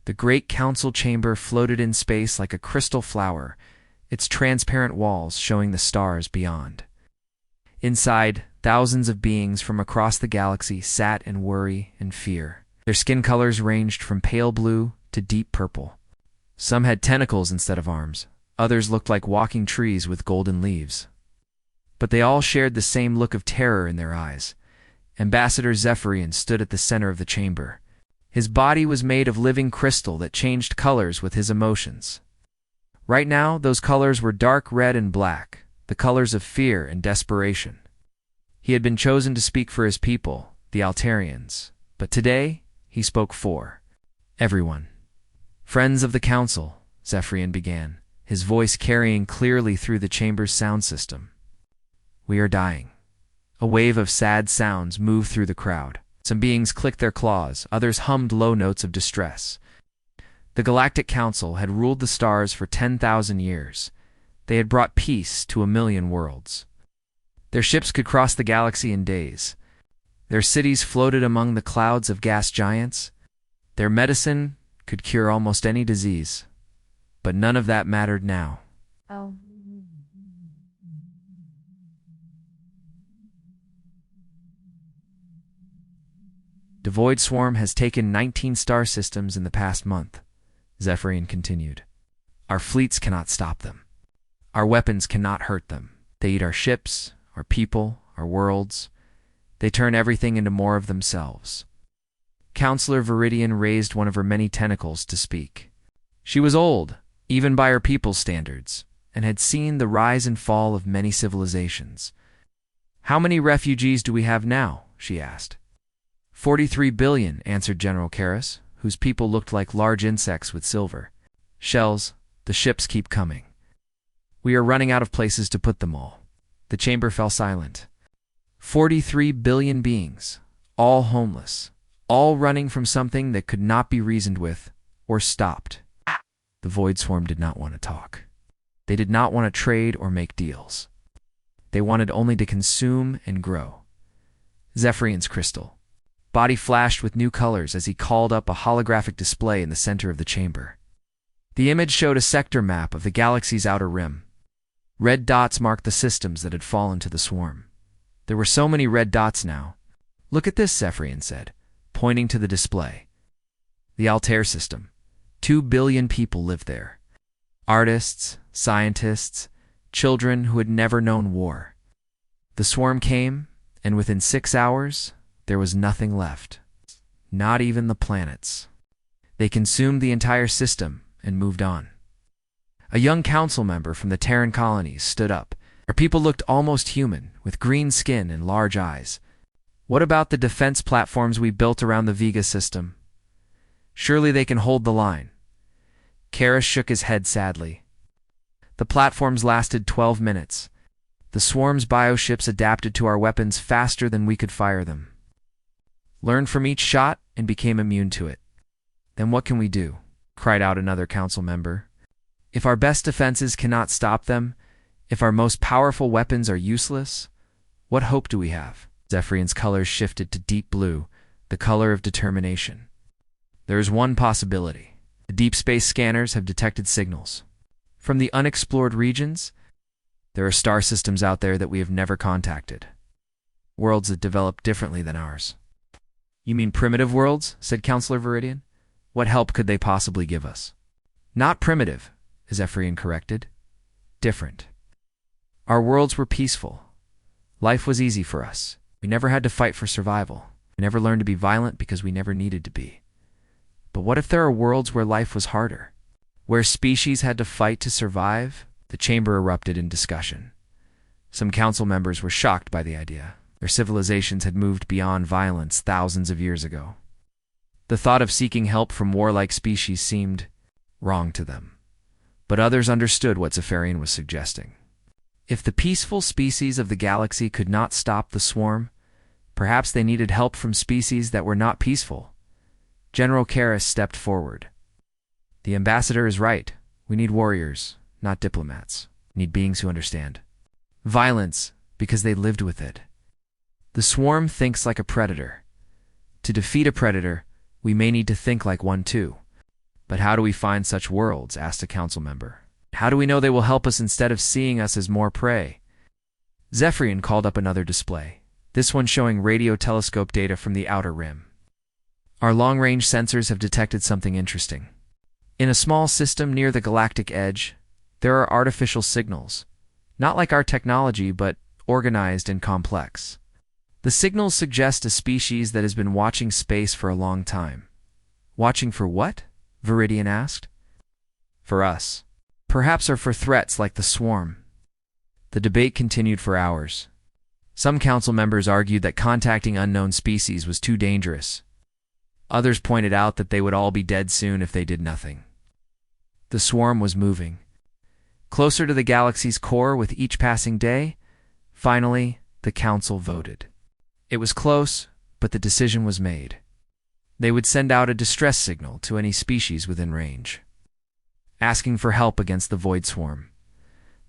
The great council chamber floated in space like a crystal flower, its transparent walls showing the stars beyond. Inside, thousands of beings from across the galaxy sat in worry and fear. Their skin colors ranged from pale blue to deep purple. Some had tentacles instead of arms. Others looked like walking trees with golden leaves. But they all shared the same look of terror in their eyes. Ambassador Zephyrian stood at the center of the chamber. His body was made of living crystal that changed colors with his emotions. Right now, those colors were dark red and black, the colors of fear and desperation. He had been chosen to speak for his people, the Altarians, but today he spoke for everyone. Friends of the Council, Zephyrian began, his voice carrying clearly through the chamber's sound system. We are dying. A wave of sad sounds moved through the crowd. Some beings clicked their claws, others hummed low notes of distress. The Galactic Council had ruled the stars for 10,000 years. They had brought peace to 1,000,000 worlds. Their ships could cross the galaxy in days. Their cities floated among the clouds of gas giants. Their medicine could cure almost any disease. But none of that mattered now. The Void Swarm has taken 19 star systems in the past month, Zephyrian continued. Our fleets cannot stop them. Our weapons cannot hurt them. They eat our ships, our people, our worlds. They turn everything into more of themselves. Counselor Viridian raised one of her many tentacles to speak. She was old, even by her people's standards, and had seen the rise and fall of many civilizations. How many refugees do we have now? She asked. 43 billion, answered General Karras, whose people looked like large insects with silver. Shells, the ships keep coming. We are running out of places to put them all. The chamber fell silent. 43 billion beings, all homeless, all running from something that could not be reasoned with or stopped. The Void Swarm did not want to talk. They did not want to trade or make deals. They wanted only to consume and grow. Zephyrian's crystal. Body flashed with new colors as he called up a holographic display in the center of the chamber. The image showed a sector map of the galaxy's outer rim. Red dots marked the systems that had fallen to the swarm. There were so many red dots now. Look at this, Zephyrian said, pointing to the display. The Altair system. 2 billion people live there. Artists, scientists, children who had never known war. The swarm came, and within 6 hours, there was nothing left. Not even the planets. They consumed the entire system and moved on. A young council member from the Terran colonies stood up. Our people looked almost human, with green skin and large eyes. What about the defense platforms we built around the Vega system? Surely they can hold the line. Karras shook his head sadly. The platforms lasted 12 minutes. The swarm's bioships adapted to our weapons faster than we could fire them. Learned from each shot and became immune to it. Then what can we do? Cried out another council member. If our best defenses cannot stop them, if our most powerful weapons are useless, what hope do we have? Zephyrian's colors shifted to deep blue, the color of determination. There is one possibility. The deep space scanners have detected signals. From the unexplored regions, there are star systems out there that we have never contacted. Worlds that develop differently than ours. You mean primitive worlds? Said Counselor Viridian. What help could they possibly give us? Not primitive, Zephyrian corrected. Different. Our worlds were peaceful. Life was easy for us. We never had to fight for survival. We never learned to be violent because we never needed to be. But what if there are worlds where life was harder? Where species had to fight to survive? The chamber erupted in discussion. Some council members were shocked by the idea. Their civilizations had moved beyond violence thousands of years ago. The thought of seeking help from warlike species seemed wrong to them. But others understood what Zephyrian was suggesting. If the peaceful species of the galaxy could not stop the swarm, perhaps they needed help from species that were not peaceful. General Karras stepped forward. The ambassador is right. We need warriors, not diplomats. We need beings who understand violence because they lived with it. The swarm thinks like a predator. To defeat a predator, we may need to think like one too. But how do we find such worlds? Asked a council member. How do we know they will help us instead of seeing us as more prey? Zephyrian called up another display, this one showing radio telescope data from the outer rim. Our long-range sensors have detected something interesting. In a small system near the galactic edge, there are artificial signals, not like our technology, but organized and complex. The signals suggest a species that has been watching space for a long time. Watching for what? Viridian asked. For us. Perhaps or for threats like the swarm. The debate continued for hours. Some council members argued that contacting unknown species was too dangerous. Others pointed out that they would all be dead soon if they did nothing. The swarm was moving closer to the galaxy's core with each passing day. Finally, the council voted. It was close, but the decision was made. They would send out a distress signal to any species within range, asking for help against the void swarm.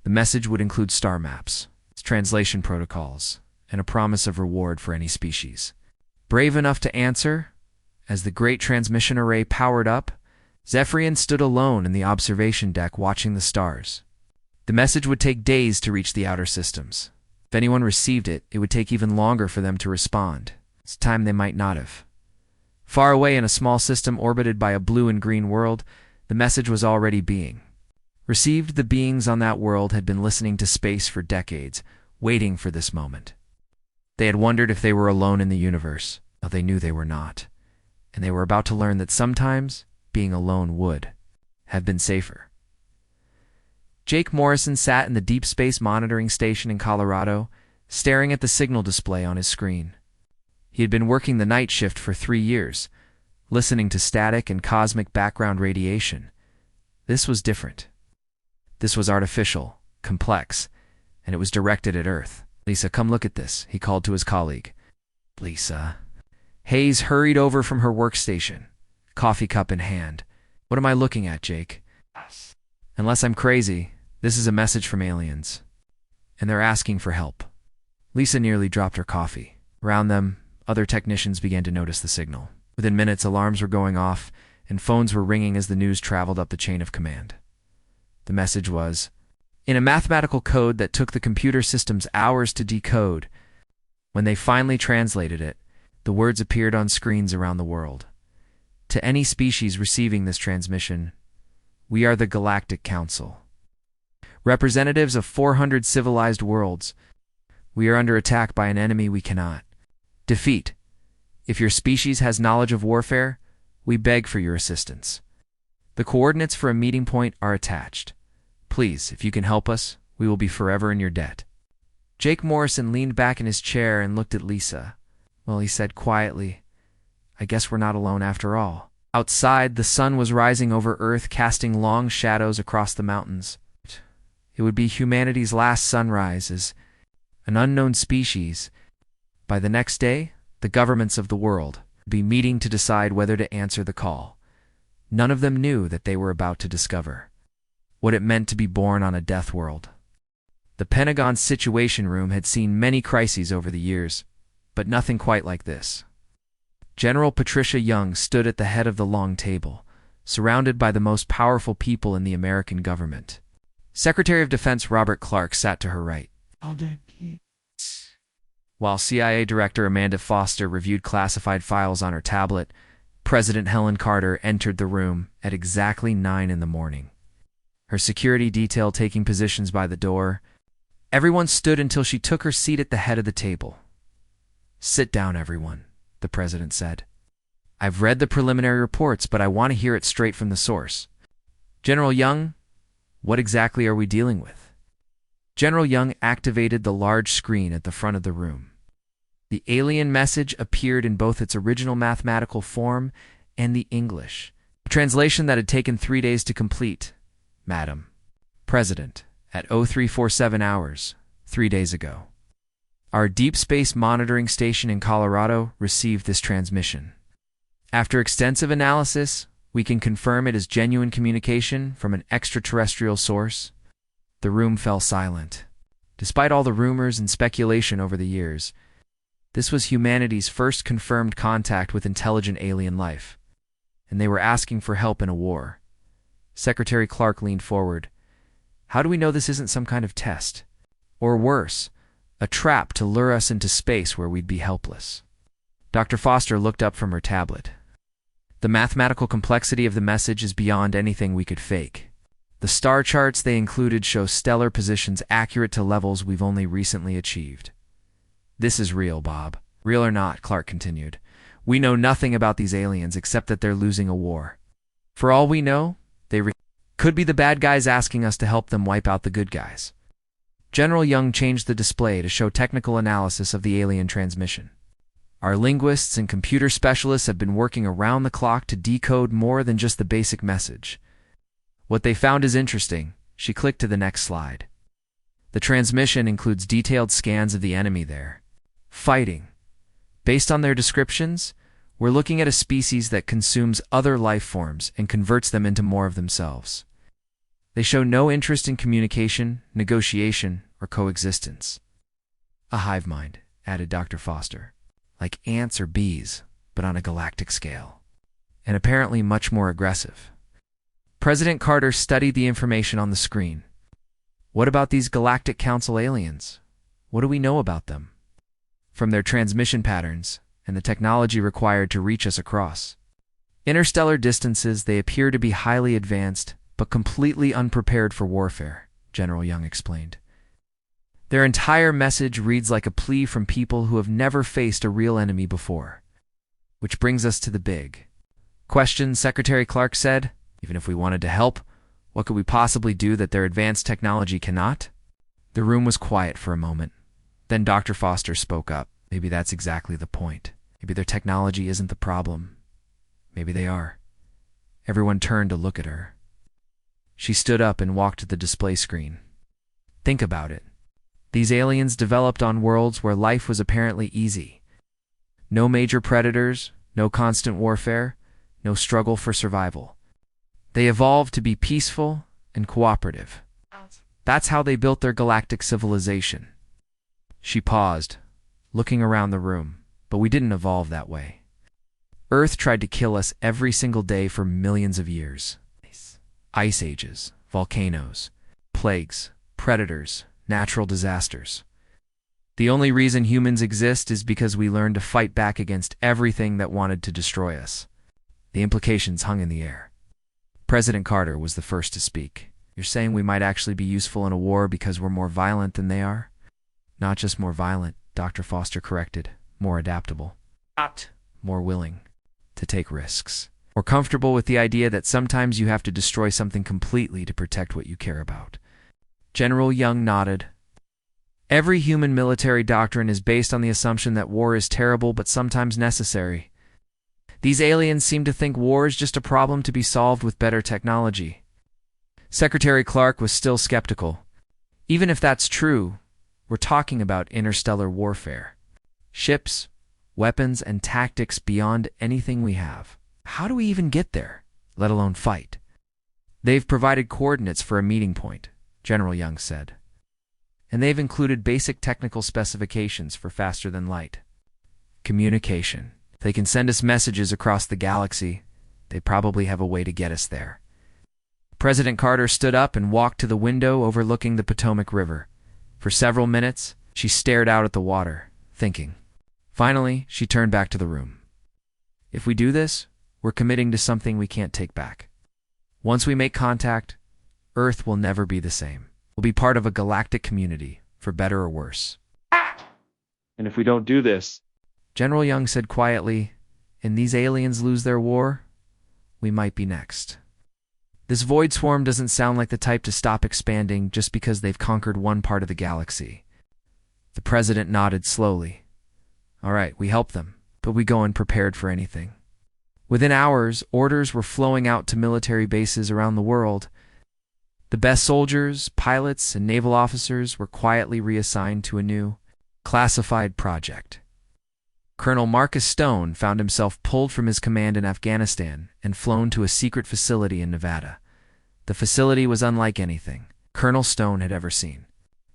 The message would include star maps, translation protocols, and a promise of reward for any species brave enough to answer. As the great transmission array powered up, Zephyrian stood alone in the observation deck watching the stars. The message would take days to reach the outer systems. If anyone received it, it would take even longer for them to respond. It's time they might not have. Far away in a small system orbited by a blue and green world, the message was already being received. The beings on that world had been listening to space for decades, waiting for this moment. They had wondered if they were alone in the universe. Now they knew they were not. And they were about to learn that sometimes being alone would have been safer. Jake Morrison sat in the Deep Space Monitoring Station in Colorado, staring at the signal display on his screen. He had been working the night shift for 3 years, listening to static and cosmic background radiation. This was different. This was artificial, complex, and it was directed at Earth. Lisa, come look at this, he called to his colleague. Lisa. Hayes hurried over from her workstation, coffee cup in hand. What am I looking at, Jake? Unless I'm crazy, this is a message from aliens, and they're asking for help. Lisa nearly dropped her coffee. Around them, other technicians began to notice the signal. Within minutes, alarms were going off, and phones were ringing as the news traveled up the chain of command. The message was, in a mathematical code that took the computer systems hours to decode. When they finally translated it, the words appeared on screens around the world. To any species receiving this transmission, we are the Galactic Council. Representatives of 400 civilized worlds, we are under attack by an enemy we cannot defeat. If your species has knowledge of warfare, we beg for your assistance. The coordinates for a meeting point are attached. Please, if you can help us, we will be forever in your debt. Jake Morrison leaned back in his chair and looked at Lisa. Well, he said quietly, I guess we're not alone after all. Outside, the sun was rising over Earth, casting long shadows across the mountains. It would be humanity's last sunrise as an unknown species. By the next day, the governments of the world would be meeting to decide whether to answer the call. None of them knew that they were about to discover what it meant to be born on a death world. The Pentagon's Situation Room had seen many crises over the years, but nothing quite like this. General Patricia Young stood at the head of the long table, surrounded by the most powerful people in the American government. Secretary of Defense Robert Clark sat to her right, while CIA Director Amanda Foster reviewed classified files on her tablet. President Helen Carter entered the room at exactly 9 in the morning, her security detail taking positions by the door. Everyone stood until she took her seat at the head of the table. Sit down, everyone, the president said. I've read the preliminary reports, but I want to hear it straight from the source. General Young, what exactly are we dealing with? General Young activated the large screen at the front of the room. The alien message appeared in both its original mathematical form and the English, a translation that had taken 3 days to complete. Madam President, at 0347 hours, 3 days ago, our Deep Space Monitoring Station in Colorado received this transmission. After extensive analysis, we can confirm it is genuine communication from an extraterrestrial source. The room fell silent. Despite all the rumors and speculation over the years, this was humanity's first confirmed contact with intelligent alien life. and they were asking for help in a war. Secretary Clark leaned forward. How do we know this isn't some kind of test? Or worse, a trap to lure us into space where we'd be helpless? Dr. Foster looked up from her tablet. The mathematical complexity of the message is beyond anything we could fake. The star charts they included show stellar positions accurate to levels we've only recently achieved. This is real, Bob. Real or not, Clark continued. We know nothing about these aliens except that they're losing a war. For all we know, they could be the bad guys asking us to help them wipe out the good guys. General Young changed the display to show technical analysis of the alien transmission. Our linguists and computer specialists have been working around the clock to decode more than just the basic message. What they found is interesting. She clicked to the next slide. The transmission includes detailed scans of the enemy there. Fighting. Based on their descriptions, we're looking at a species that consumes other life forms and converts them into more of themselves. They show no interest in communication, negotiation, or coexistence. A hive mind, added Dr. Foster. Like ants or bees, but on a galactic scale. And apparently much more aggressive. President Carter studied the information on the screen. What about these Galactic Council aliens? What do we know about them? From their transmission patterns and the technology required to reach us across interstellar distances, they appear to be highly advanced, but completely unprepared for warfare, General Young explained. Their entire message reads like a plea from people who have never faced a real enemy before. Which brings us to the big question, Secretary Clark said. Even if we wanted to help, what could we possibly do that their advanced technology cannot? The room was quiet for a moment. Then Dr. Foster spoke up. Maybe that's exactly the point. Maybe their technology isn't the problem. Maybe they are. Everyone turned to look at her. She stood up and walked to the display screen. Think about it. These aliens developed on worlds where life was apparently easy. No major predators, no constant warfare, no struggle for survival. They evolved to be peaceful and cooperative. That's how they built their galactic civilization. She paused, looking around the room, but we didn't evolve that way. Earth tried to kill us every single day for millions of years. Ice ages, volcanoes, plagues, predators, natural disasters. The only reason humans exist is because we learned to fight back against everything that wanted to destroy us. The implications hung in the air. President Carter was the first to speak. You're saying we might actually be useful in a war because we're more violent than they are? Not just more violent, Dr. Foster corrected. More adaptable. Not more willing to take risks. Or comfortable with the idea that sometimes you have to destroy something completely to protect what you care about. General Young nodded. Every human military doctrine is based on the assumption that war is terrible but sometimes necessary. These aliens seem to think war is just a problem to be solved with better technology. Secretary Clark was still skeptical. Even if that's true, we're talking about interstellar warfare. Ships, weapons, and tactics beyond anything we have. How do we even get there, let alone fight? They've provided coordinates for a meeting point, General Young said. And they've included basic technical specifications for faster than light. Communication. If they can send us messages across the galaxy, they probably have a way to get us there. President Carter stood up and walked to the window overlooking the Potomac River. For several minutes, she stared out at the water, thinking. Finally, she turned back to the room. If we do this, we're committing to something we can't take back. Once we make contact, Earth will never be the same. We'll be part of a galactic community, for better or worse. And if we don't do this, General Young said quietly, and these aliens lose their war, we might be next. This void swarm doesn't sound like the type to stop expanding just because they've conquered one part of the galaxy. The president nodded slowly. All right, we help them, but we go unprepared for anything. Within hours, orders were flowing out to military bases around the world. The best soldiers, pilots, and naval officers were quietly reassigned to a new, classified project. Colonel Marcus Stone found himself pulled from his command in Afghanistan and flown to a secret facility in Nevada. The facility was unlike anything Colonel Stone had ever seen.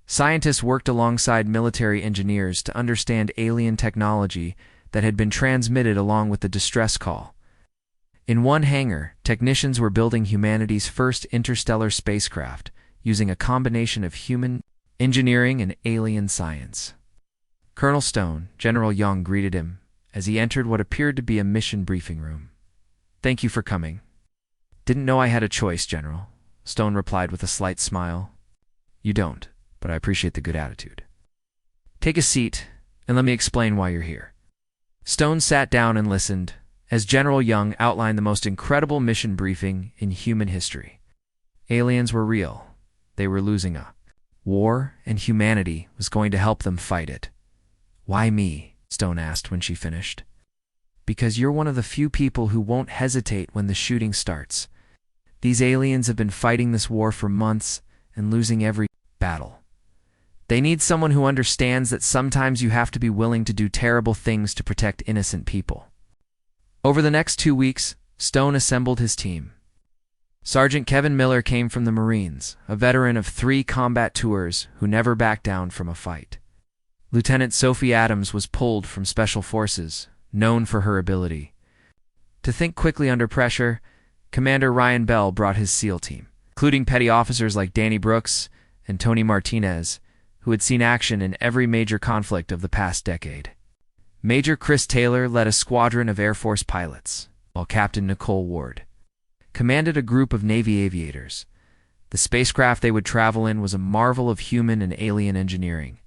Scientists worked alongside military engineers to understand alien technology that had been transmitted along with the distress call. In one hangar, technicians were building humanity's first interstellar spacecraft, using a combination of human engineering and alien science. Colonel Stone, General Young, greeted him as he entered what appeared to be a mission briefing room. "Thank you for coming." "Didn't know I had a choice, General," Stone replied with a slight smile. "You don't, but I appreciate the good attitude. Take a seat, and let me explain why you're here." Stone sat down and listened as General Young outlined the most incredible mission briefing in human history. Aliens were real. They were losing a war, and humanity was going to help them fight it. "Why me?" Stone asked when she finished. "Because you're one of the few people who won't hesitate when the shooting starts. These aliens have been fighting this war for months and losing every battle. They need someone who understands that sometimes you have to be willing to do terrible things to protect innocent people." Over the next 2 weeks, Stone assembled his team. Sergeant Kevin Miller came from the Marines, a veteran of 3 combat tours who never backed down from a fight. Lieutenant Sophie Adams was pulled from Special Forces, known for her ability to think quickly under pressure. Commander Ryan Bell brought his SEAL team, including petty officers like Danny Brooks and Tony Martinez, who had seen action in every major conflict of the past decade. Major Chris Taylor led a squadron of Air Force pilots, while Captain Nicole Ward commanded a group of Navy aviators. The spacecraft they would travel in was a marvel of human and alien engineering.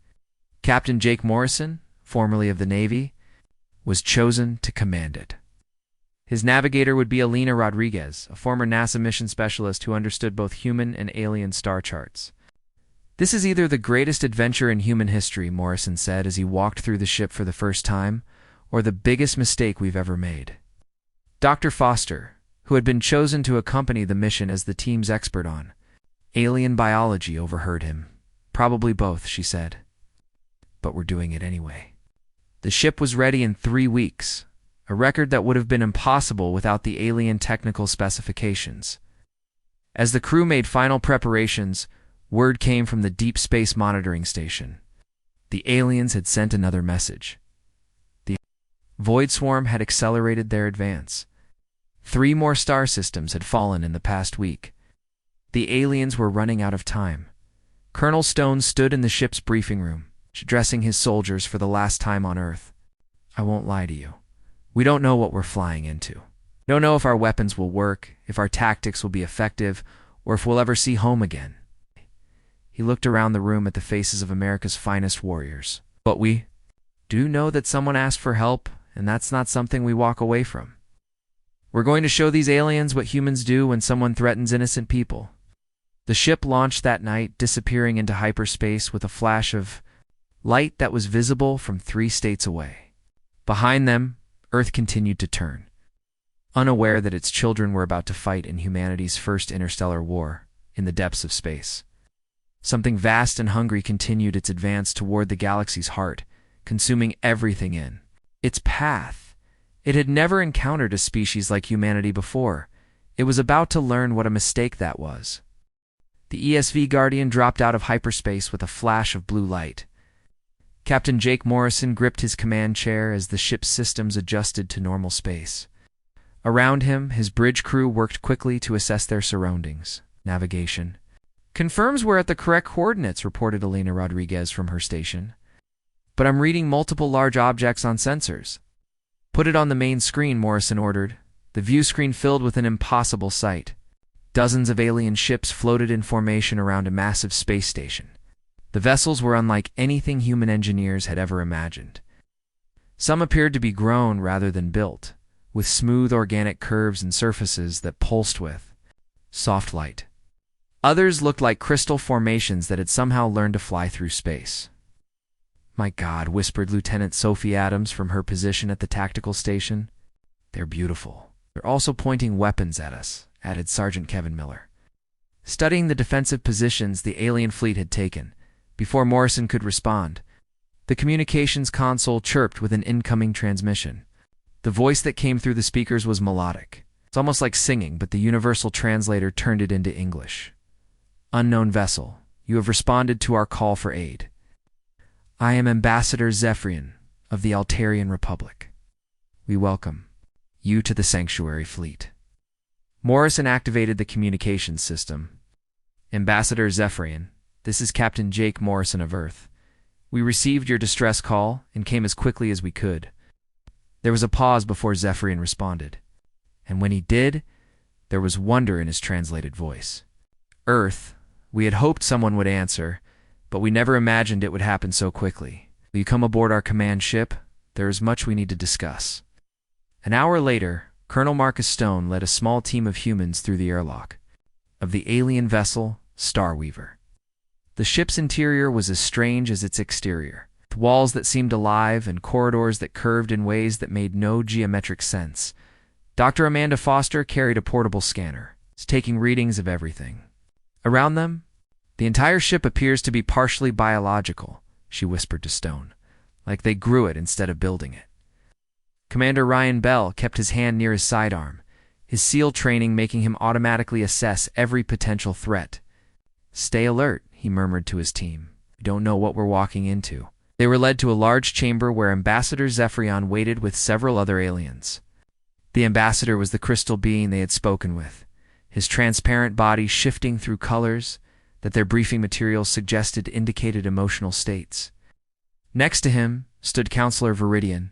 Captain Jake Morrison, formerly of the Navy, was chosen to command it. His navigator would be Alina Rodriguez, a former NASA mission specialist who understood both human and alien star charts. "This is either the greatest adventure in human history," Morrison said as he walked through the ship for the first time, "or the biggest mistake we've ever made." Dr. Foster, who had been chosen to accompany the mission as the team's expert on alien biology, overheard him. "Probably both," she said. "But we're doing it anyway." The ship was ready in 3 weeks, a record that would have been impossible without the alien technical specifications. As the crew made final preparations, word came from the Deep Space Monitoring Station. The aliens had sent another message. The Void Swarm had accelerated their advance. 3 more star systems had fallen in the past week. The aliens were running out of time. Colonel Stone stood in the ship's briefing room, addressing his soldiers for the last time on Earth. "I won't lie to you. We don't know what we're flying into. We don't know if our weapons will work, if our tactics will be effective, or if we'll ever see home again." He looked around the room at the faces of America's finest warriors. "But we do know that someone asked for help, and that's not something we walk away from. We're going to show these aliens what humans do when someone threatens innocent people." The ship launched that night, disappearing into hyperspace with a flash of light that was visible from 3 states away. Behind them, Earth continued to turn, unaware that its children were about to fight in humanity's first interstellar war in the depths of space. Something vast and hungry continued its advance toward the galaxy's heart, consuming everything in its path. It had never encountered a species like humanity before. It was about to learn what a mistake that was. The ESV Guardian dropped out of hyperspace with a flash of blue light. Captain Jake Morrison gripped his command chair as the ship's systems adjusted to normal space. Around him, his bridge crew worked quickly to assess their surroundings. "Navigation confirms we're at the correct coordinates," reported Alina Rodriguez from her station. "But I'm reading multiple large objects on sensors." "Put it on the main screen," Morrison ordered. The view screen filled with an impossible sight. Dozens of alien ships floated in formation around a massive space station. The vessels were unlike anything human engineers had ever imagined. Some appeared to be grown rather than built, with smooth organic curves and surfaces that pulsed with soft light. Others looked like crystal formations that had somehow learned to fly through space. "My God," whispered Lieutenant Sophie Adams from her position at the tactical station. "They're beautiful. They're also pointing weapons at us," added Sergeant Kevin Miller, studying the defensive positions the alien fleet had taken. Before Morrison could respond, the communications console chirped with an incoming transmission. The voice that came through the speakers was melodic. It's almost like singing, but the universal translator turned it into English. "Unknown vessel, you have responded to our call for aid. I am Ambassador Zephyrian of the Altarian Republic. We welcome You to the Sanctuary Fleet. Morrison activated the communications system. Ambassador Zephyrian, this is Captain Jake Morrison of Earth. We received your distress call and came as quickly as we could. There was a pause before Zephyrian responded, and when he did, there was wonder in his translated voice. Earth, we had hoped someone would answer, but we never imagined it would happen so quickly. Will you come aboard our command ship? There is much we need to discuss. An hour later, Colonel Marcus Stone led a small team of humans through the airlock of the alien vessel, Starweaver. The ship's interior was as strange as its exterior, with walls that seemed alive and corridors that curved in ways that made no geometric sense. Dr. Amanda Foster carried a portable scanner, taking readings of everything. Around them, the entire ship appears to be partially biological, she whispered to Stone, like they grew it instead of building it. Commander Ryan Bell kept his hand near his sidearm, his SEAL training making him automatically assess every potential threat. Stay alert, he murmured to his team. We don't know what we're walking into. They were led to a large chamber where Ambassador Zephyrian waited with several other aliens. The ambassador was the crystal being they had spoken with, his transparent body shifting through colors that their briefing materials suggested indicated emotional states. Next to him stood Counselor Viridian,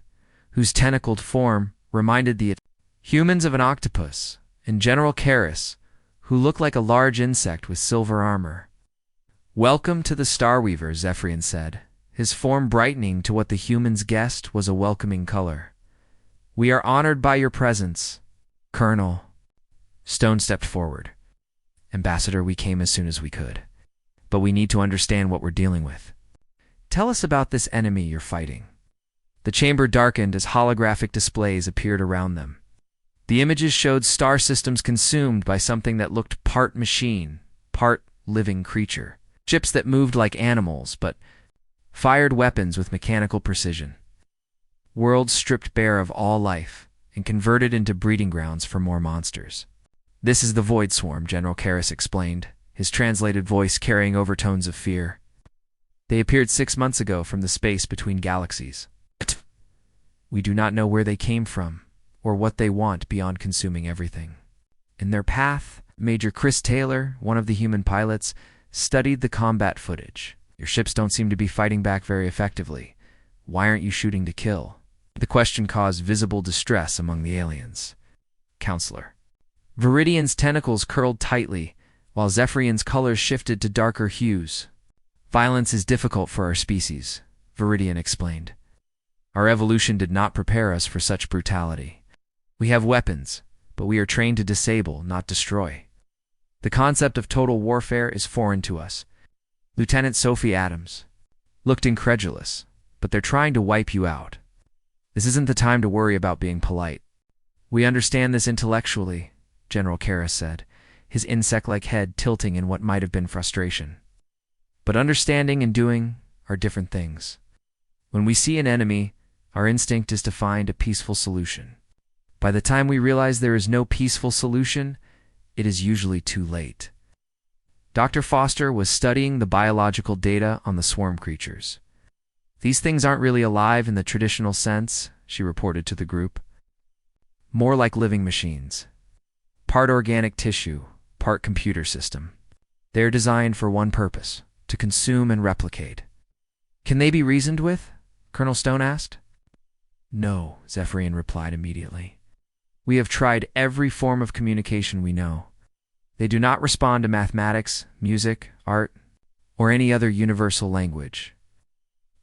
whose tentacled form reminded the humans of an octopus, and General Karis, who looked like a large insect with silver armor. Welcome to the Starweaver, Zephyrian said, his form brightening to what the humans guessed was a welcoming color. We are honored by your presence, Colonel. Stone stepped forward. Ambassador, we came as soon as we could, but we need to understand what we're dealing with. Tell us about this enemy you're fighting. The chamber darkened as holographic displays appeared around them. The images showed star systems consumed by something that looked part machine, part living creature. Ships that moved like animals, but fired weapons with mechanical precision. Worlds stripped bare of all life and converted into breeding grounds for more monsters. This is the Void Swarm, General Karis explained, his translated voice carrying overtones of fear. They appeared 6 months ago from the space between galaxies. We do not know where they came from, or what they want beyond consuming everything. In their path, Major Chris Taylor, one of the human pilots, studied the combat footage. Your ships don't seem to be fighting back very effectively. Why aren't you shooting to kill? The question caused visible distress among the aliens. Counselor. Viridian's tentacles curled tightly, while Zephyrian's colors shifted to darker hues. Violence is difficult for our species, Viridian explained. Our evolution did not prepare us for such brutality. We have weapons, but we are trained to disable, not destroy. The concept of total warfare is foreign to us. Lieutenant Sophie Adams looked incredulous, but they're trying to wipe you out. This isn't the time to worry about being polite. We understand this intellectually, General Karis said, his insect-like head tilting in what might have been frustration. But understanding and doing are different things. When we see an enemy, our instinct is to find a peaceful solution. By the time we realize there is no peaceful solution, it is usually too late. Dr. Foster was studying the biological data on the swarm creatures. These things aren't really alive in the traditional sense, she reported to the group. More like living machines. Part organic tissue, part computer system. They are designed for one purpose, to consume and replicate. Can they be reasoned with? Colonel Stone asked. No, Zephyrian replied immediately. We have tried every form of communication we know. They do not respond to mathematics, music, art, or any other universal language.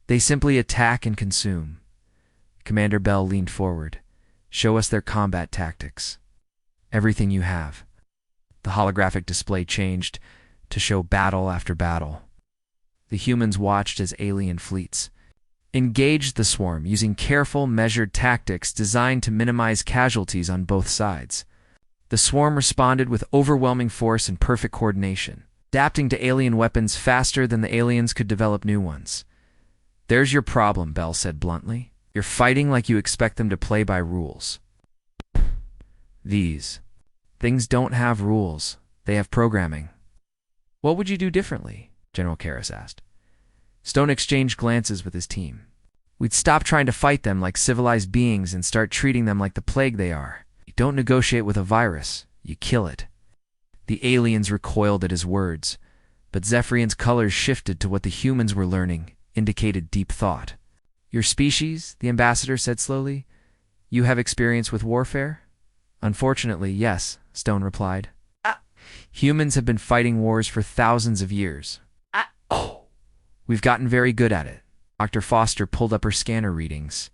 They simply attack and consume. Commander Bell leaned forward. Show us their combat tactics. Everything you have. The holographic display changed to show battle after battle. The humans watched as alien fleets engaged the swarm using careful, measured tactics designed to minimize casualties on both sides. The swarm responded with overwhelming force and perfect coordination, adapting to alien weapons faster than the aliens could develop new ones. There's your problem, Bell said bluntly. You're fighting like you expect them to play by rules. These things don't have rules. They have programming. What would you do differently? General Karis asked. Stone exchanged glances with his team. We'd stop trying to fight them like civilized beings and start treating them like the plague they are. You don't negotiate with a virus, you kill it. The aliens recoiled at his words, but Zephyrian's colors shifted to what the humans were learning, indicated deep thought. Your species, the ambassador said slowly, you have experience with warfare? Unfortunately, yes, Stone replied. Humans have been fighting wars for thousands of years. We've gotten very good at it. Dr. Foster pulled up her scanner readings.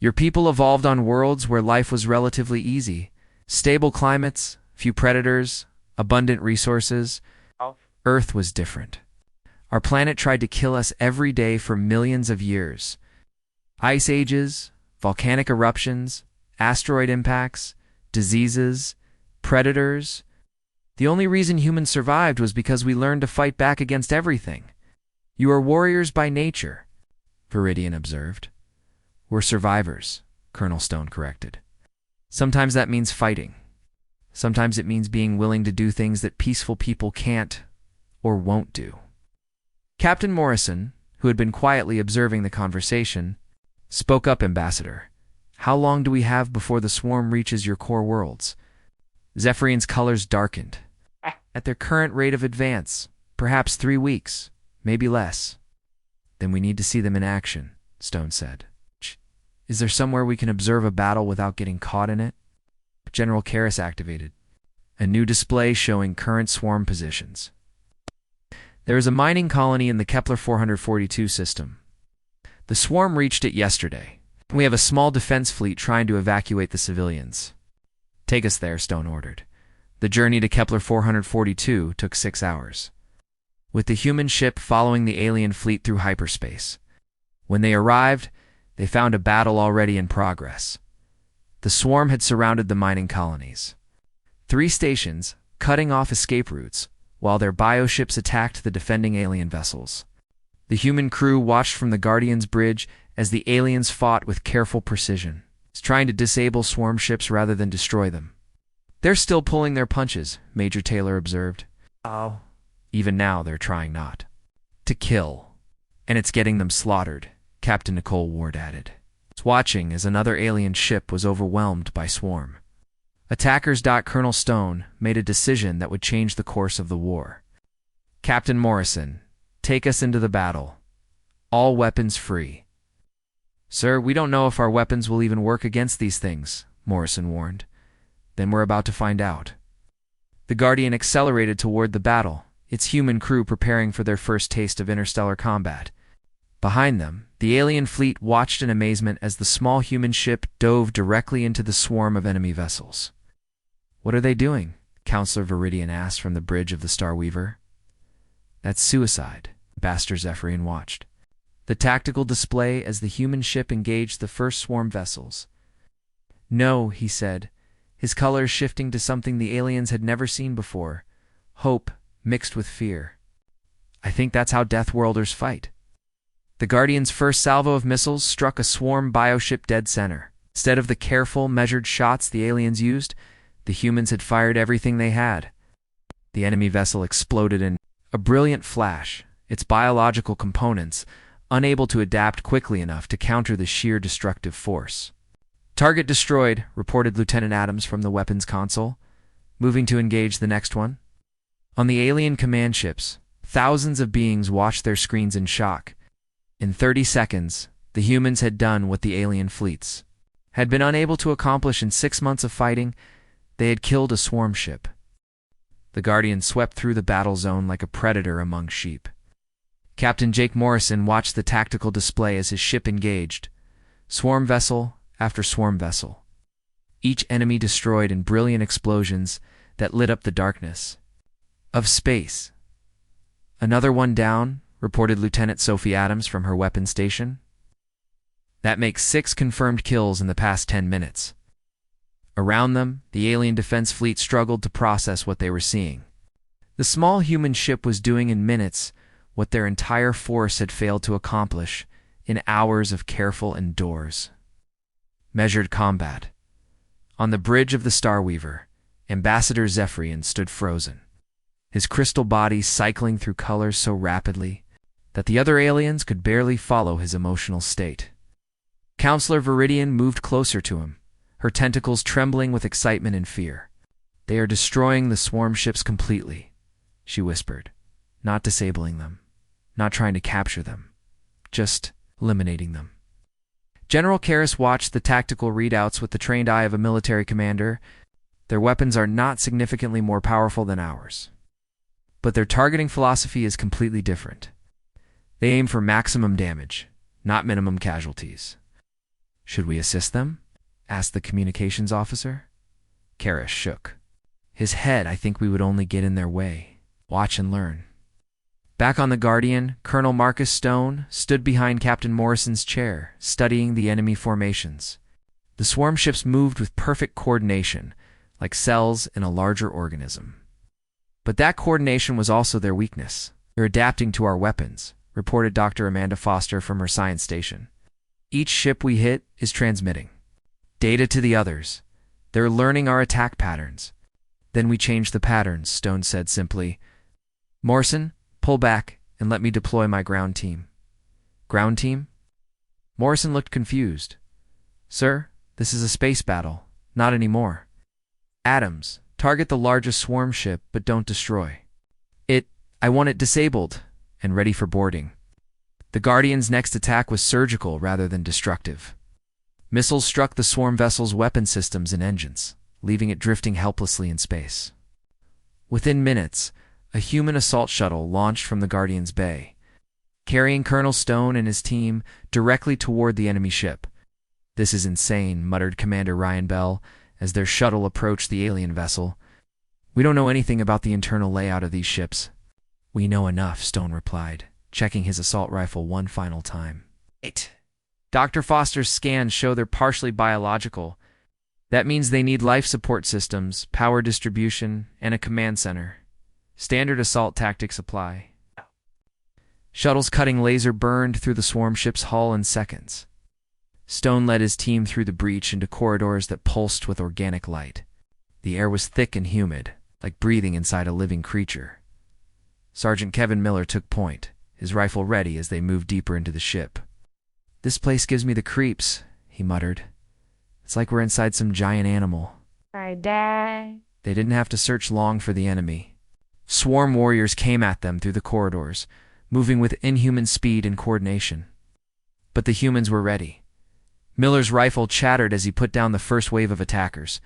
Your people evolved on worlds where life was relatively easy. Stable climates, few predators, abundant resources. Earth was different. Our planet tried to kill us every day for millions of years. Ice ages, volcanic eruptions, asteroid impacts, diseases, predators. The only reason humans survived was because we learned to fight back against everything. You are warriors by nature, Viridian observed. We're survivors, Colonel Stone corrected. Sometimes that means fighting. Sometimes it means being willing to do things that peaceful people can't or won't do. Captain Morrison, who had been quietly observing the conversation, spoke up, Ambassador. How long do we have before the swarm reaches your core worlds? Zephyrian's colors darkened. At their current rate of advance, perhaps 3 weeks, maybe less. Then we need to see them in action, Stone said. Is there somewhere we can observe a battle without getting caught in it? General Karras activated. A new display showing current swarm positions. There is a mining colony in the Kepler 442 system. The swarm reached it yesterday. We have a small defense fleet trying to evacuate the civilians. Take us there, Stone ordered. The journey to Kepler 442 took 6 hours, with the human ship following the alien fleet through hyperspace. When they arrived, they found a battle already in progress. The swarm had surrounded the mining colonies. 3 stations, cutting off escape routes, while their bioships attacked the defending alien vessels. The human crew watched from the Guardian's bridge as the aliens fought with careful precision, trying to disable swarm ships rather than destroy them. They're still pulling their punches, Major Taylor observed. Oh. Even now, they're trying not to kill. And it's getting them slaughtered, Captain Nicole Ward added, watching as another alien ship was overwhelmed by swarm. Attackers. Colonel Stone made a decision that would change the course of the war. Captain Morrison, take us into the battle. All weapons free. Sir, we don't know if our weapons will even work against these things, Morrison warned. Then we're about to find out. The Guardian accelerated toward the battle, its human crew preparing for their first taste of interstellar combat. Behind them, the alien fleet watched in amazement as the small human ship dove directly into the swarm of enemy vessels. What are they doing? Counselor Viridian asked from the bridge of the Starweaver. That's suicide, Ambassador Zephyrian watched. The tactical display as the human ship engaged the first swarm vessels. No, he said, his colors shifting to something the aliens had never seen before, hope mixed with fear. I think that's how Deathworlders fight. The Guardian's first salvo of missiles struck a swarm bioship dead center. Instead of the careful, measured shots the aliens used, the humans had fired everything they had. The enemy vessel exploded in a brilliant flash, its biological components unable to adapt quickly enough to counter the sheer destructive force. Target destroyed, reported Lieutenant Adams from the weapons console, moving to engage the next one. On the alien command ships, thousands of beings watched their screens in shock. In 30 seconds, the humans had done what the alien fleets had been unable to accomplish in 6 months of fighting. They had killed a swarm ship. The Guardian swept through the battle zone like a predator among sheep. Captain Jake Morrison watched the tactical display as his ship engaged, swarm vessel after swarm vessel, each enemy destroyed in brilliant explosions that lit up the darkness of space. Another one down, reported Lieutenant Sophie Adams from her weapons station. That makes 6 confirmed kills in the past 10 minutes. Around them, the alien defense fleet struggled to process what they were seeing. The small human ship was doing in minutes what their entire force had failed to accomplish in hours of careful endures. Measured combat. On the bridge of the Starweaver, Ambassador Zephyrian stood frozen, his crystal body cycling through colors so rapidly that the other aliens could barely follow his emotional state. Counselor Viridian moved closer to him, her tentacles trembling with excitement and fear. "They are destroying the swarm ships completely," she whispered. "Not disabling them, not trying to capture them, just eliminating them." General Karras watched the tactical readouts with the trained eye of a military commander. Their weapons are not significantly more powerful than ours, but their targeting philosophy is completely different. They aim for maximum damage, not minimum casualties. "Should we assist them?" asked the communications officer. Karras shook his head. "I think we would only get in their way. Watch and learn." Back on the Guardian, Colonel Marcus Stone stood behind Captain Morrison's chair, studying the enemy formations. The swarm ships moved with perfect coordination, like cells in a larger organism. But that coordination was also their weakness. "They're adapting to our weapons," reported Dr. Amanda Foster from her science station. "Each ship we hit is transmitting data to the others. They're learning our attack patterns." "Then we change the patterns," Stone said simply. "Morrison, pull back and let me deploy my ground team." "Ground team?" Morrison looked confused. "Sir, this is a space battle. Not anymore. Adams, target the largest swarm ship, but don't destroy it. I want it disabled and ready for boarding." The Guardian's next attack was surgical rather than destructive. Missiles struck the swarm vessel's weapon systems and engines, leaving it drifting helplessly in space. Within minutes, a human assault shuttle launched from the Guardian's bay, carrying Colonel Stone and his team directly toward the enemy ship. "This is insane," muttered Commander Ryan Bell as their shuttle approached the alien vessel. "We don't know anything about the internal layout of these ships." "We know enough," Stone replied, checking his assault rifle one final time. Dr. Foster's scans show they're partially biological. That means they need life support systems, power distribution, and a command center. Standard assault tactics apply." Shuttle's cutting laser burned through the swarm ship's hull in seconds. Stone led his team through the breach into corridors that pulsed with organic light. The air was thick and humid, like breathing inside a living creature. Sergeant Kevin Miller took point, his rifle ready as they moved deeper into the ship. "This place gives me the creeps," he muttered. "It's like we're inside some giant animal." I die. They didn't have to search long for the enemy. Swarm warriors came at them through the corridors, moving with inhuman speed and coordination. But the humans were ready. Miller's rifle chattered as he put down the first wave of attackers.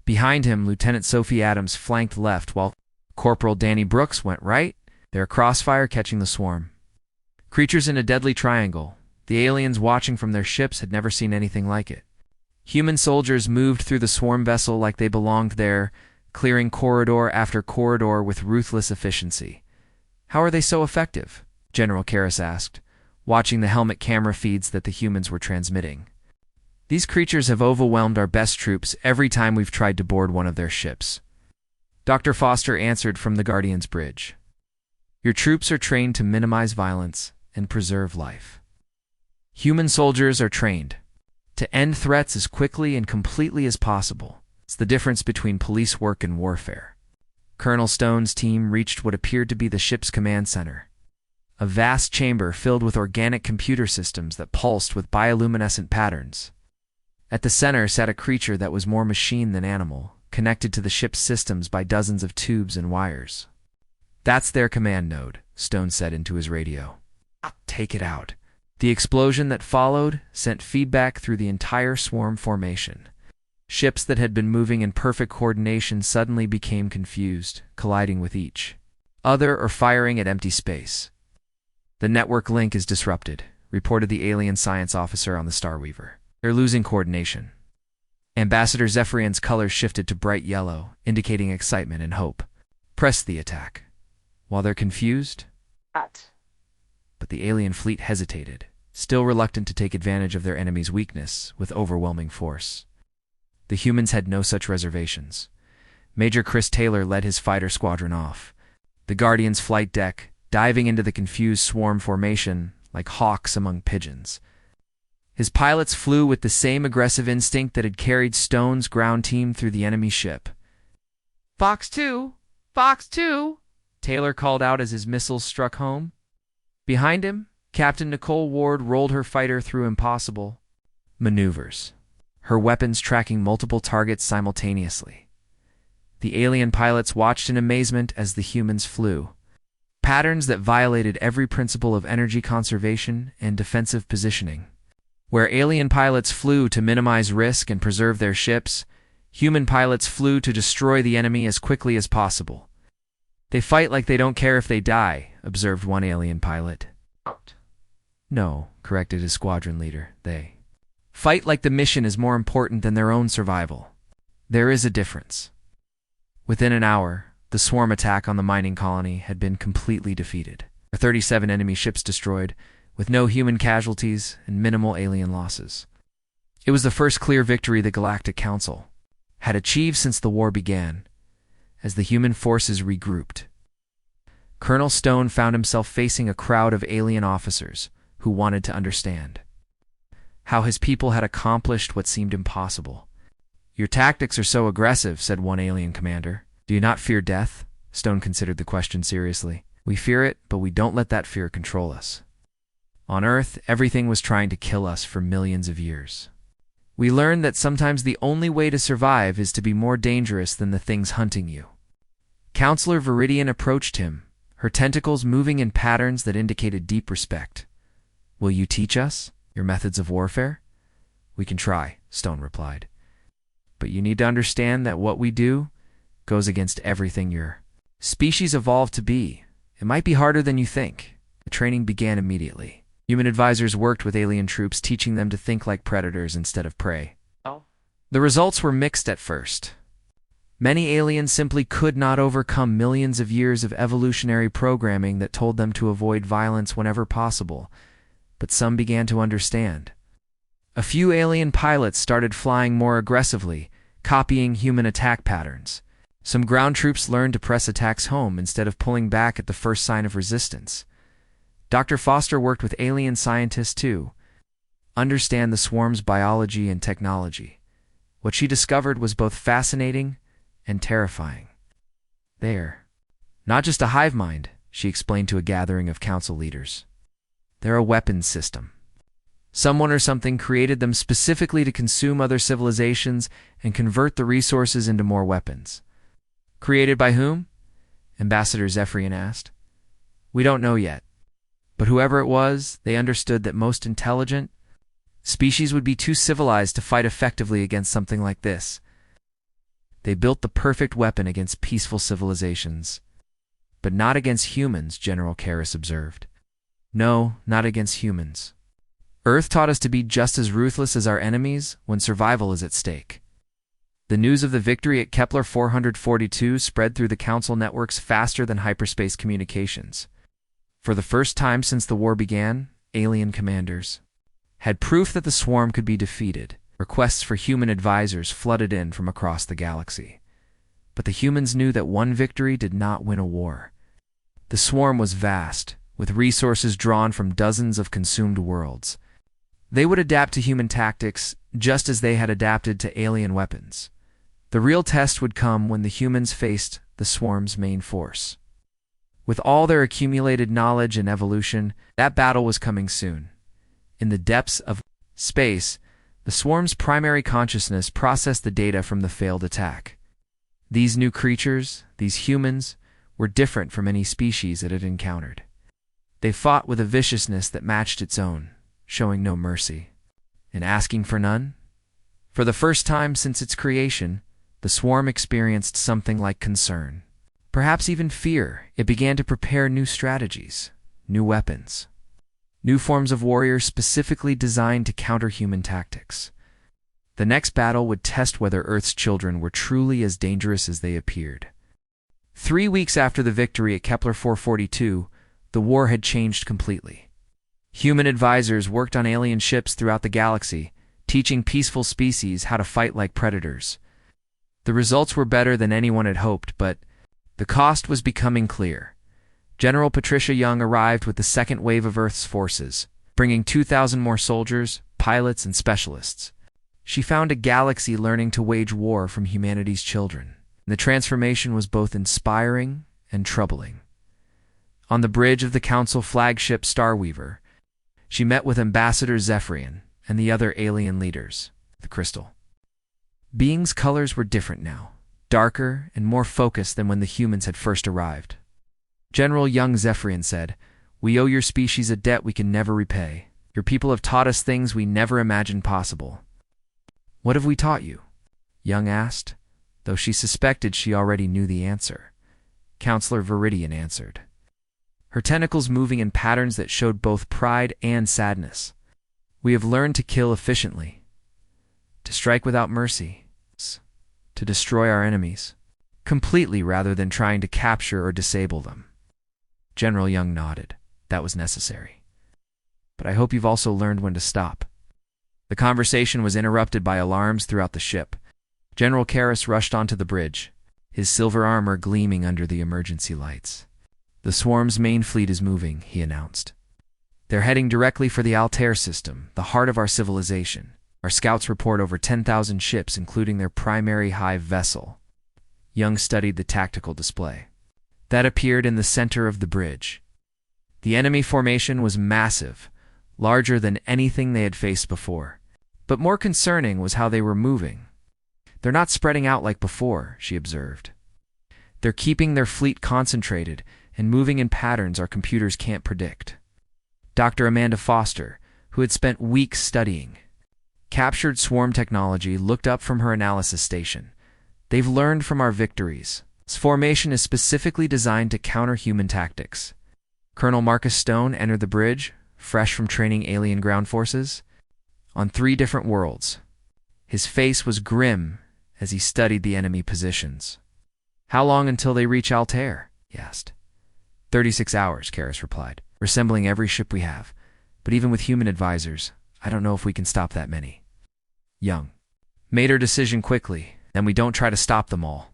Behind him, Lieutenant Sophie Adams flanked left, while Corporal Danny Brooks went right, their crossfire catching the swarm. Creatures in a deadly triangle. The aliens watching from their ships had never seen anything like it. Human soldiers moved through the swarm vessel like they belonged there, clearing corridor after corridor with ruthless efficiency. "How are they so effective?" General Karras asked, watching the helmet camera feeds that the humans were transmitting. "These creatures have overwhelmed our best troops every time we've tried to board one of their ships." Dr. Foster answered from the Guardian's bridge. "Your troops are trained to minimize violence and preserve life. Human soldiers are trained to end threats as quickly and completely as possible. It's the difference between police work and warfare." Colonel Stone's team reached what appeared to be the ship's command center, a vast chamber filled with organic computer systems that pulsed with bioluminescent patterns. At the center sat a creature that was more machine than animal, connected to the ship's systems by dozens of tubes and wires. "That's their command node," Stone said into his radio. "Take it out." The explosion that followed sent feedback through the entire swarm formation. Ships that had been moving in perfect coordination suddenly became confused, colliding with each other or firing at empty space. "The network link is disrupted," reported the alien science officer on the Starweaver. "They're losing coordination." Ambassador Zephyrian's colors shifted to bright yellow, indicating excitement and hope. "Press the attack." While they're confused, but the alien fleet hesitated, still reluctant to take advantage of their enemy's weakness with overwhelming force. The humans had no such reservations. Major Chris Taylor led his fighter squadron off, the Guardian's flight deck diving into the confused swarm formation like hawks among pigeons. His pilots flew with the same aggressive instinct that had carried Stone's ground team through the enemy ship. "Fox 2! Fox 2!" Taylor called out as his missiles struck home. Behind him, Captain Nicole Ward rolled her fighter through impossible maneuvers. her weapons tracking multiple targets simultaneously. The alien pilots watched in amazement as the humans flew. Patterns that violated every principle of energy conservation and defensive positioning. Where alien pilots flew to minimize risk and preserve their ships, human pilots flew to destroy the enemy as quickly as possible. "They fight like they don't care if they die," observed one alien pilot. "No," corrected his squadron leader. "They fight like the mission is more important than their own survival. There is a difference." Within an hour, the swarm attack on the mining colony had been completely defeated. 37 enemy ships destroyed, with no human casualties and minimal alien losses. It was the first clear victory the Galactic Council had achieved since the war began. As the human forces regrouped, Colonel Stone found himself facing a crowd of alien officers who wanted to understand how his people had accomplished what seemed impossible. "Your tactics are so aggressive," said one alien commander. "Do you not fear death?" Stone considered the question seriously. "We fear it, but we don't let that fear control us. On Earth, everything was trying to kill us for millions of years. We learned that sometimes the only way to survive is to be more dangerous than the things hunting you." Counselor Viridian approached him, her tentacles moving in patterns that indicated deep respect. "Will you teach us your methods of warfare?" "We can try," Stone replied. "But you need to understand that what we do goes against everything your species evolved to be. It might be harder than you think." The training began immediately. Human advisors worked with alien troops, teaching them to think like predators instead of prey. The results were mixed at first. Many aliens simply could not overcome millions of years of evolutionary programming that told them to avoid violence whenever possible, but some began to understand. A few alien pilots started flying more aggressively, copying human attack patterns. Some ground troops learned to press attacks home instead of pulling back at the first sign of resistance. Dr. Foster worked with alien scientists to understand the swarm's biology and technology. What she discovered was both fascinating and terrifying. "They're not just a hive mind," she explained to a gathering of council leaders. "They're a weapons system. Someone or something created them specifically to consume other civilizations and convert the resources into more weapons." "Created by whom?" Ambassador Zephyrian asked. "We don't know yet. But whoever it was, they understood that most intelligent species would be too civilized to fight effectively against something like this. They built the perfect weapon against peaceful civilizations. But not against humans," General Karras observed. "No, not against humans. Earth taught us to be just as ruthless as our enemies when survival is at stake." The news of the victory at Kepler 442 spread through the Council networks faster than hyperspace communications. For the first time since the war began, alien commanders had proof that the swarm could be defeated. Requests for human advisors flooded in from across the galaxy. But the humans knew that one victory did not win a war. The swarm was vast, with resources drawn from dozens of consumed worlds. They would adapt to human tactics just as they had adapted to alien weapons. The real test would come when the humans faced the swarm's main force. With all their accumulated knowledge and evolution, that battle was coming soon. In the depths of space, the swarm's primary consciousness processed the data from the failed attack. These new creatures, these humans, were different from any species it had encountered. They fought with a viciousness that matched its own, showing no mercy, and asking for none. For the first time since its creation, the swarm experienced something like concern. Perhaps even fear. It began to prepare new strategies, new weapons, new forms of warriors specifically designed to counter human tactics. The next battle would test whether Earth's children were truly as dangerous as they appeared. 3 weeks after the victory at Kepler 442, the war had changed completely. Human advisors worked on alien ships throughout the galaxy, teaching peaceful species how to fight like predators. The results were better than anyone had hoped, but the cost was becoming clear. General Patricia Young arrived with the second wave of Earth's forces, bringing 2,000 more soldiers, pilots, and specialists. She found a galaxy learning to wage war from humanity's children. The transformation was both inspiring and troubling. On the bridge of the Council flagship Starweaver, she met with Ambassador Zephyrian and the other alien leaders. The crystal Being's colors were different now, darker and more focused than when the humans had first arrived. General young Zephyrian said, "We owe your species a debt we can never repay. Your people have taught us things we never imagined possible." "What have we taught you?" Young asked, though she suspected she already knew the answer. Counselor Viridian answered, her tentacles moving in patterns that showed both pride and sadness. "We have learned to kill efficiently, to strike without mercy, to destroy our enemies, completely rather than trying to capture or disable them." General Young nodded. That was necessary. "But I hope you've also learned when to stop." The conversation was interrupted by alarms throughout the ship. General Karras rushed onto the bridge, his silver armor gleaming under the emergency lights. "The swarm's main fleet is moving," he announced. "They're heading directly for the Altair system, the heart of our civilization. Our scouts report over 10,000 ships, including their primary hive vessel." Young studied the tactical display. That appeared in the center of the bridge. The enemy formation was massive, larger than anything they had faced before. But more concerning was how they were moving. "They're not spreading out like before," she observed. "They're keeping their fleet concentrated and moving in patterns our computers can't predict." Dr. Amanda Foster, who had spent weeks studying captured swarm technology, looked up from her analysis station. "They've learned from our victories. This formation is specifically designed to counter human tactics." Colonel Marcus Stone entered the bridge, fresh from training alien ground forces, on 3 different worlds. His face was grim as he studied the enemy positions. "How long until they reach Altair?" he asked. 36 hours, Karras replied. "We're assembling every ship we have. But even with human advisors, I don't know if we can stop that many." Young made her decision quickly. "Then we don't try to stop them all.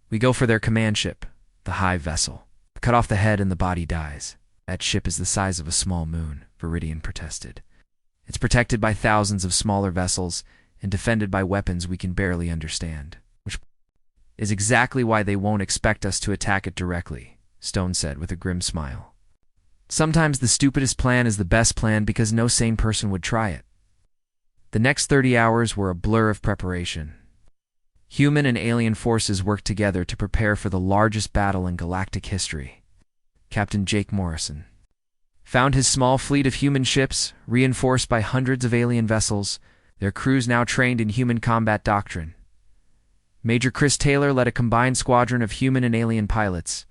We go for their command ship, the hive vessel. Cut off the head and the body dies." "That ship is the size of a small moon," Viridian protested. "It's protected by thousands of smaller vessels and defended by weapons we can barely understand. Which is exactly why they won't expect us to attack it directly," Stone said with a grim smile. "Sometimes the stupidest plan is the best plan because no sane person would try it." The next 30 hours were a blur of preparation. Human and alien forces worked together to prepare for the largest battle in galactic history. Captain Jake Morrison found his small fleet of human ships, reinforced by hundreds of alien vessels, their crews now trained in human combat doctrine. Major Chris Taylor led a combined squadron of human and alien pilots,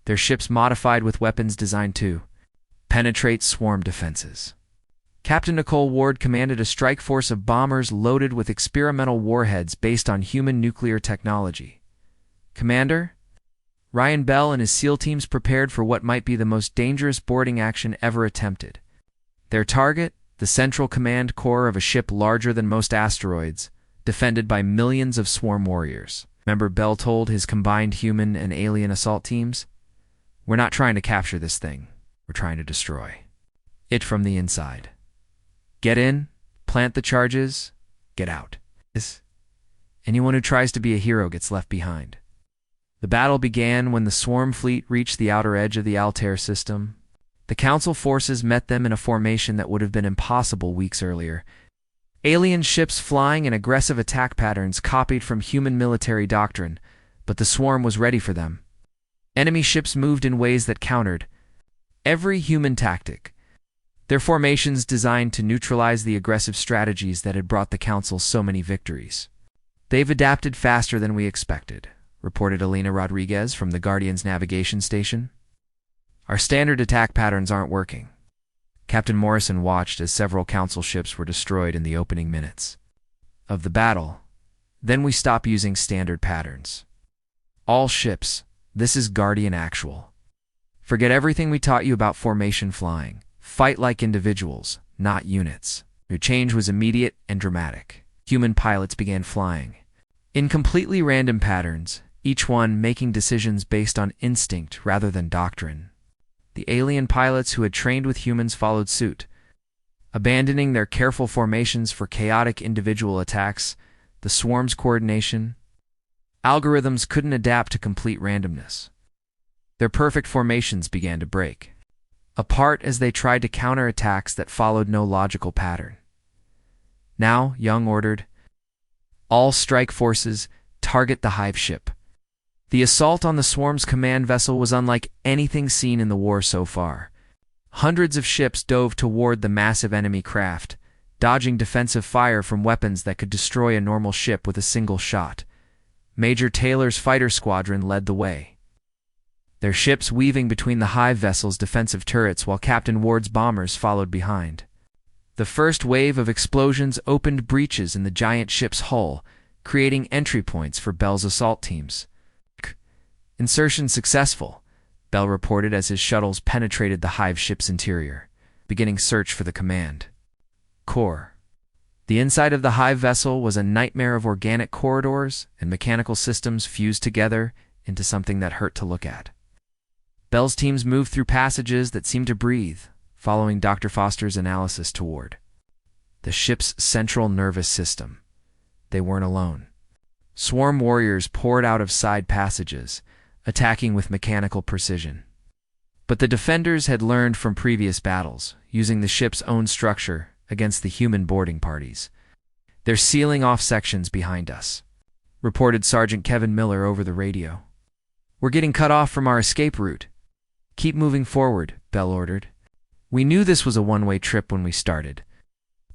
their ships modified with weapons designed to penetrate swarm defenses. Captain Nicole Ward commanded a strike force of bombers loaded with experimental warheads based on human nuclear technology. Commander Ryan Bell and his SEAL teams prepared for what might be the most dangerous boarding action ever attempted. Their target, the central command core of a ship larger than most asteroids, defended by millions of swarm warriors. Remember, Bell told his combined human and alien assault teams, "We're not trying to capture this thing. We're trying to destroy it from the inside. Get in, plant the charges, get out. Anyone who tries to be a hero gets left behind." The battle began when the swarm fleet reached the outer edge of the Altair system. The Council forces met them in a formation that would have been impossible weeks earlier. Alien ships flying in aggressive attack patterns copied from human military doctrine, but the swarm was ready for them. Enemy ships moved in ways that countered every human tactic. Their formations designed to neutralize the aggressive strategies that had brought the Council so many victories. "They've adapted faster than we expected," reported Elena Rodriguez from the Guardian's navigation station. "Our standard attack patterns aren't working." Captain Morrison watched as several Council ships were destroyed in the opening minutes of the battle. "Then we stop using standard patterns. All ships, this is Guardian Actual. Forget everything we taught you about formation flying. Fight like individuals, not units." The change was immediate and dramatic. Human pilots began flying in completely random patterns, each one making decisions based on instinct rather than doctrine. The alien pilots who had trained with humans followed suit, abandoning their careful formations for chaotic individual attacks. The swarm's coordination algorithms couldn't adapt to complete randomness. Their perfect formations began to break apart as they tried to counter attacks that followed no logical pattern. "Now," Young ordered, All strike forces, target the hive ship. The assault on the swarm's command vessel was unlike anything seen in the war so far. Hundreds of ships dove toward the massive enemy craft, dodging defensive fire from weapons that could destroy a normal ship with a single shot. Major Taylor's fighter squadron led the way, their ships weaving between the hive vessel's defensive turrets while Captain Ward's bombers followed behind. The first wave of explosions opened breaches in the giant ship's hull, creating entry points for Bell's assault teams. Insertion successful, Bell reported as his shuttles penetrated the hive ship's interior, beginning search for the command core. The inside of the hive vessel was a nightmare of organic corridors and mechanical systems fused together into something that hurt to look at. Bell's teams moved through passages that seemed to breathe, following Dr. Foster's analysis toward the ship's central nervous system. They weren't alone. Swarm warriors poured out of side passages, attacking with mechanical precision. But the defenders had learned from previous battles, using the ship's own structure against the human boarding parties. "They're sealing off sections behind us," reported Sergeant Kevin Miller over the radio. "We're getting cut off from our escape route." "Keep moving forward," Bell ordered. "We knew this was a one-way trip when we started."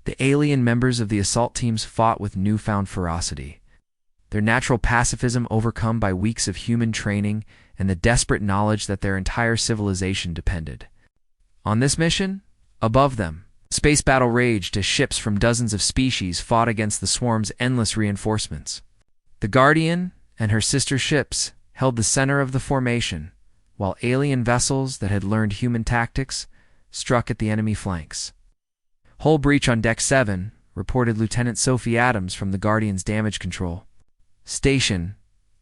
The alien members of the assault teams fought with newfound ferocity, their natural pacifism overcome by weeks of human training and the desperate knowledge that their entire civilization depended on this mission. Above them, space battle raged as ships from dozens of species fought against the swarm's endless reinforcements. The Guardian and her sister ships held the center of the formation, while alien vessels that had learned human tactics struck at the enemy flanks. "Hull breach on Deck 7, reported Lieutenant Sophie Adams from the Guardian's damage control. "Station,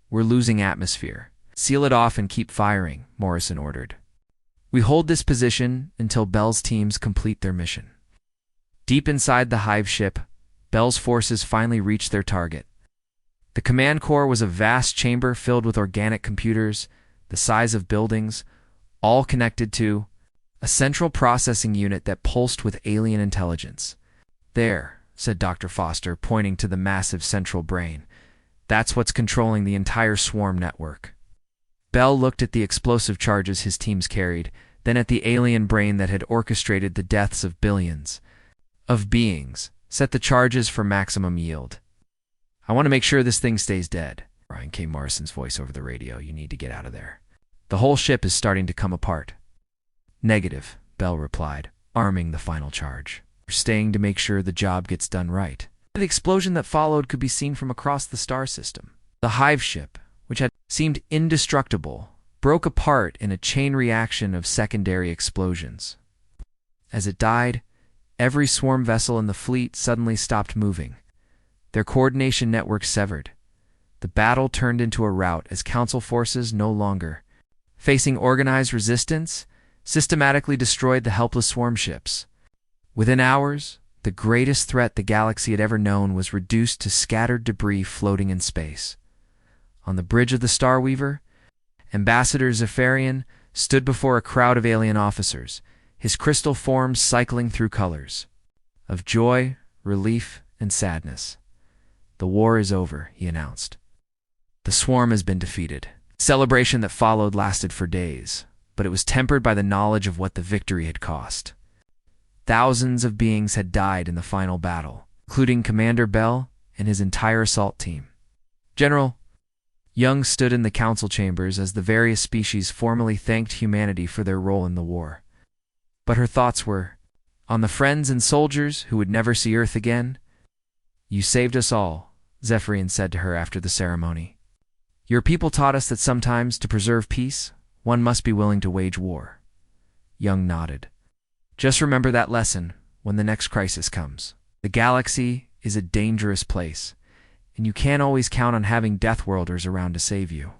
we're losing atmosphere. Seal it off and keep firing," Morrison ordered. "We hold this position until Bell's teams complete their mission." Deep inside the hive ship, Bell's forces finally reached their target. The command core was a vast chamber filled with organic computers, the size of buildings, all connected to a central processing unit that pulsed with alien intelligence. "There," said Dr. Foster, pointing to the massive central brain. "That's what's controlling the entire swarm network." Bell looked at the explosive charges his teams carried, then at the alien brain that had orchestrated the deaths of billions of beings, set the charges for maximum yield. "I want to make sure this thing stays dead," Ryan K. Morrison's voice over the radio. "You need to get out of there. The whole ship is starting to come apart." "Negative," Bell replied, arming the final charge. "We're staying to make sure the job gets done right." The explosion that followed could be seen from across the star system. The hive ship, which had seemed indestructible, broke apart in a chain reaction of secondary explosions. As it died, every swarm vessel in the fleet suddenly stopped moving. Their coordination network severed. The battle turned into a rout as Council forces no longer facing organized resistance, systematically destroyed the helpless swarm ships. Within hours, the greatest threat the galaxy had ever known was reduced to scattered debris floating in space. On the bridge of the Starweaver, Ambassador Zephyrian stood before a crowd of alien officers, his crystal form cycling through colors of joy, relief, and sadness. "The war is over," he announced. "The swarm has been defeated." Celebration that followed lasted for days, but it was tempered by the knowledge of what the victory had cost. Thousands of beings had died in the final battle, including Commander Bell and his entire assault team. General Young stood in the council chambers as the various species formally thanked humanity for their role in the war. But her thoughts were on the friends and soldiers who would never see Earth again. "You saved us all," Zephyrian said to her after the ceremony. "Your people taught us that sometimes, to preserve peace, one must be willing to wage war." Young nodded. "Just remember that lesson when the next crisis comes. The galaxy is a dangerous place, and you can't always count on having Deathworlders around to save you."